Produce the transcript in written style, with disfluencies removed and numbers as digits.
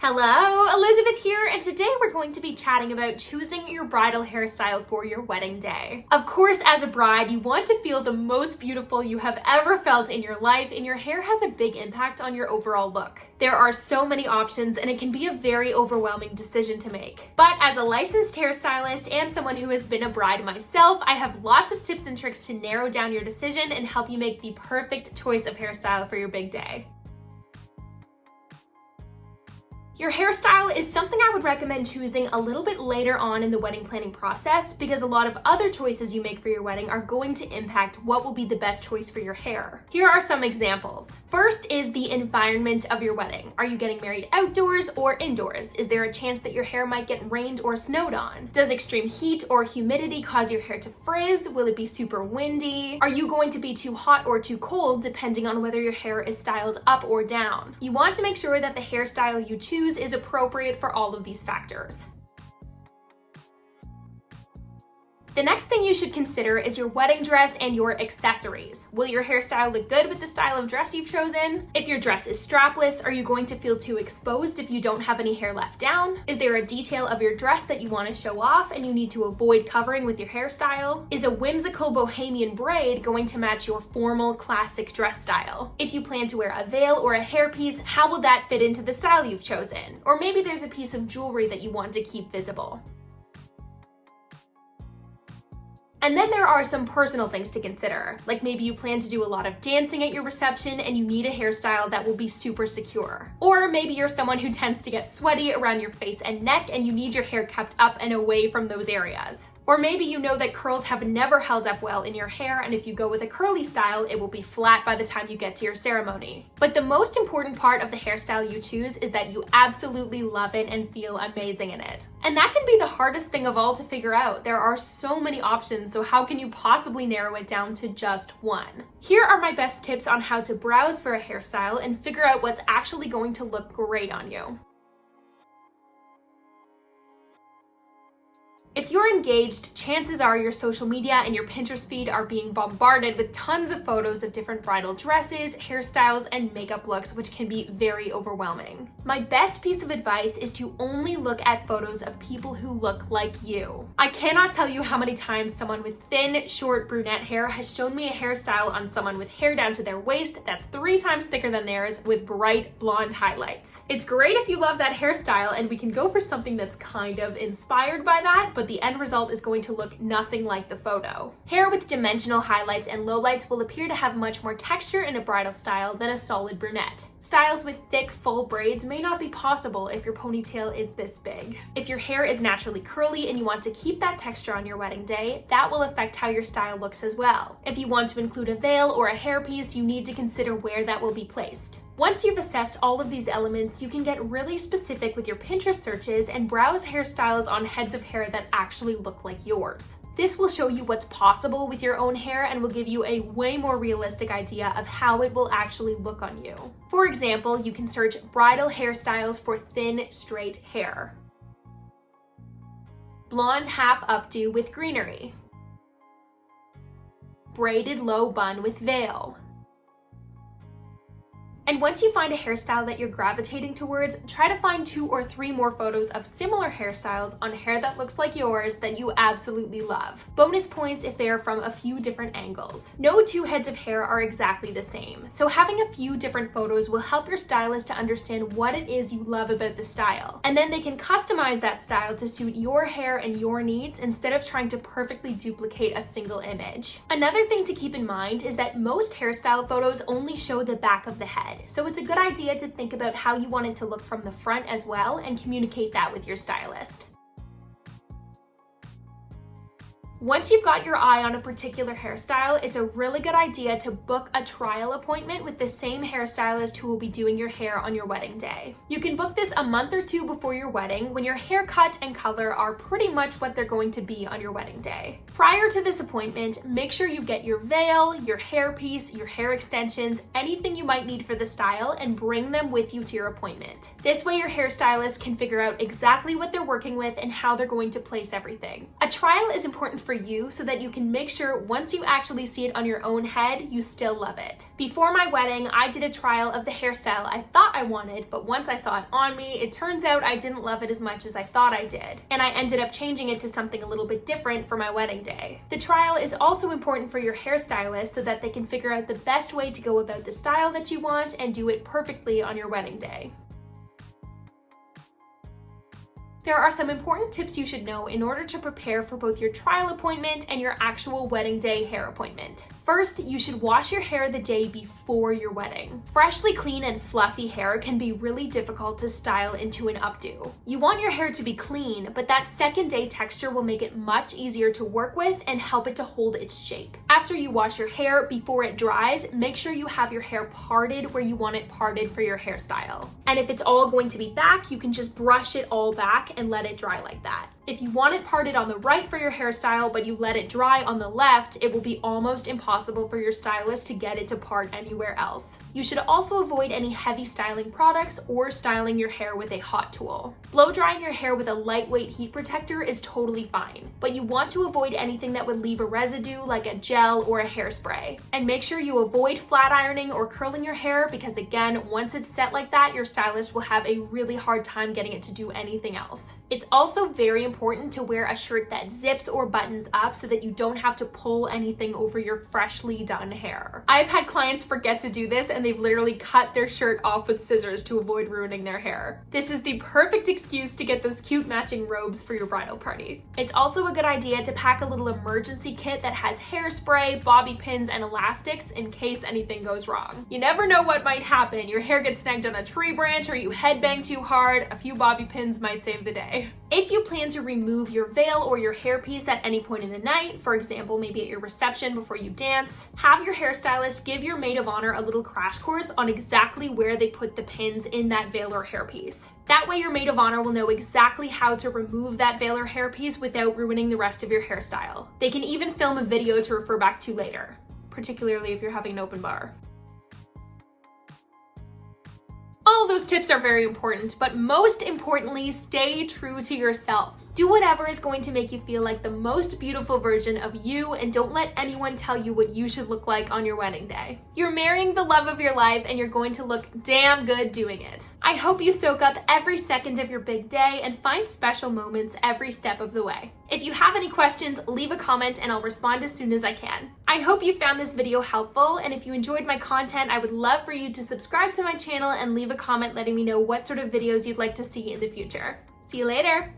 Hello, Elizabeth here, and today we're going to be chatting about choosing your bridal hairstyle for your wedding day. Of course, as a bride, you want to feel the most beautiful you have ever felt in your life, and your hair has a big impact on your overall look. There are so many options, and it can be a very overwhelming decision to make. But as a licensed hairstylist and someone who has been a bride myself, I have lots of tips and tricks to narrow down your decision and help you make the perfect choice of hairstyle for your big day. Your hairstyle is something I would recommend choosing a little bit later on in the wedding planning process because a lot of other choices you make for your wedding are going to impact what will be the best choice for your hair. Here are some examples. First is the environment of your wedding. Are you getting married outdoors or indoors? Is there a chance that your hair might get rained or snowed on? Does extreme heat or humidity cause your hair to frizz? Will it be super windy? Are you going to be too hot or too cold depending on whether your hair is styled up or down? You want to make sure that the hairstyle you choose is appropriate for all of these factors. The next thing you should consider is your wedding dress and your accessories. Will your hairstyle look good with the style of dress you've chosen? If your dress is strapless, are you going to feel too exposed if you don't have any hair left down? Is there a detail of your dress that you want to show off and you need to avoid covering with your hairstyle? Is a whimsical bohemian braid going to match your formal classic dress style? If you plan to wear a veil or a hairpiece, how will that fit into the style you've chosen? Or maybe there's a piece of jewelry that you want to keep visible. And then there are some personal things to consider, like maybe you plan to do a lot of dancing at your reception and you need a hairstyle that will be super secure. Or maybe you're someone who tends to get sweaty around your face and neck and you need your hair kept up and away from those areas. Or maybe you know that curls have never held up well in your hair, and if you go with a curly style, it will be flat by the time you get to your ceremony. But the most important part of the hairstyle you choose is that you absolutely love it and feel amazing in it. And that can be the hardest thing of all to figure out. There are so many options, so how can you possibly narrow it down to just one? Here are my best tips on how to browse for a hairstyle and figure out what's actually going to look great on you. If you're engaged, chances are your social media and your Pinterest feed are being bombarded with tons of photos of different bridal dresses, hairstyles, and makeup looks, which can be very overwhelming. My best piece of advice is to only look at photos of people who look like you. I cannot tell you how many times someone with thin, short brunette hair has shown me a hairstyle on someone with hair down to their waist that's 3 times thicker than theirs with bright blonde highlights. It's great if you love that hairstyle and we can go for something that's kind of inspired by that, but the end result is going to look nothing like the photo. Hair with dimensional highlights and lowlights will appear to have much more texture in a bridal style than a solid brunette. Styles with thick, full braids may not be possible if your ponytail is this big. If your hair is naturally curly and you want to keep that texture on your wedding day, that will affect how your style looks as well. If you want to include a veil or a hairpiece, you need to consider where that will be placed. Once you've assessed all of these elements, you can get really specific with your Pinterest searches and browse hairstyles on heads of hair that actually look like yours. This will show you what's possible with your own hair and will give you a way more realistic idea of how it will actually look on you. For example, you can search bridal hairstyles for thin, straight hair. Blonde half updo with greenery. Braided low bun with veil. And once you find a hairstyle that you're gravitating towards, try to find 2 or 3 more photos of similar hairstyles on hair that looks like yours that you absolutely love. Bonus points if they are from a few different angles. No 2 heads of hair are exactly the same, so having a few different photos will help your stylist to understand what it is you love about the style. And then they can customize that style to suit your hair and your needs instead of trying to perfectly duplicate a single image. Another thing to keep in mind is that most hairstyle photos only show the back of the head. So it's a good idea to think about how you want it to look from the front as well and communicate that with your stylist. Once you've got your eye on a particular hairstyle, it's a really good idea to book a trial appointment with the same hairstylist who will be doing your hair on your wedding day. You can book this a month or 2 before your wedding when your haircut and color are pretty much what they're going to be on your wedding day. Prior to this appointment, make sure you get your veil, your hairpiece, your hair extensions, anything you might need for the style, and bring them with you to your appointment. This way your hairstylist can figure out exactly what they're working with and how they're going to place everything. A trial is important for you so that you can make sure once you actually see it on your own head, you still love it. Before my wedding, I did a trial of the hairstyle I thought I wanted, but once I saw it on me, it turns out I didn't love it as much as I thought I did, and I ended up changing it to something a little bit different for my wedding day. The trial is also important for your hairstylist so that they can figure out the best way to go about the style that you want and do it perfectly on your wedding day. There are some important tips you should know in order to prepare for both your trial appointment and your actual wedding day hair appointment. First, you should wash your hair the day before your wedding. Freshly clean and fluffy hair can be really difficult to style into an updo. You want your hair to be clean, but that second day texture will make it much easier to work with and help it to hold its shape. After you wash your hair, before it dries, make sure you have your hair parted where you want it parted for your hairstyle. And if it's all going to be back, you can just brush it all back and let it dry like that. If you want it parted on the right for your hairstyle, but you let it dry on the left, it will be almost impossible for your stylist to get it to part anywhere else. You should also avoid any heavy styling products or styling your hair with a hot tool. Blow drying your hair with a lightweight heat protector is totally fine, but you want to avoid anything that would leave a residue like a gel or a hairspray. And make sure you avoid flat ironing or curling your hair because again, once it's set like that, your stylist will have a really hard time getting it to do anything else. It's also very important to wear a shirt that zips or buttons up so that you don't have to pull anything over your freshly done hair. I've had clients forget to do this and they've literally cut their shirt off with scissors to avoid ruining their hair. This is the perfect excuse to get those cute matching robes for your bridal party. It's also a good idea to pack a little emergency kit that has hairspray, bobby pins, and elastics in case anything goes wrong. You never know what might happen. Your hair gets snagged on a tree branch or you headbang too hard. A few bobby pins might save the day. If you plan to remove your veil or your hairpiece at any point in the night, for example, maybe at your reception before you dance, have your hairstylist give your maid of honor a little crash course on exactly where they put the pins in that veil or hairpiece. That way your maid of honor will know exactly how to remove that veil or hairpiece without ruining the rest of your hairstyle. They can even film a video to refer back to later, particularly if you're having an open bar. All those tips are very important, but most importantly, stay true to yourself. Do whatever is going to make you feel like the most beautiful version of you and don't let anyone tell you what you should look like on your wedding day. You're marrying the love of your life and you're going to look damn good doing it. I hope you soak up every second of your big day and find special moments every step of the way. If you have any questions, leave a comment and I'll respond as soon as I can. I hope you found this video helpful, and if you enjoyed my content, I would love for you to subscribe to my channel and leave a comment letting me know what sort of videos you'd like to see in the future. See you later!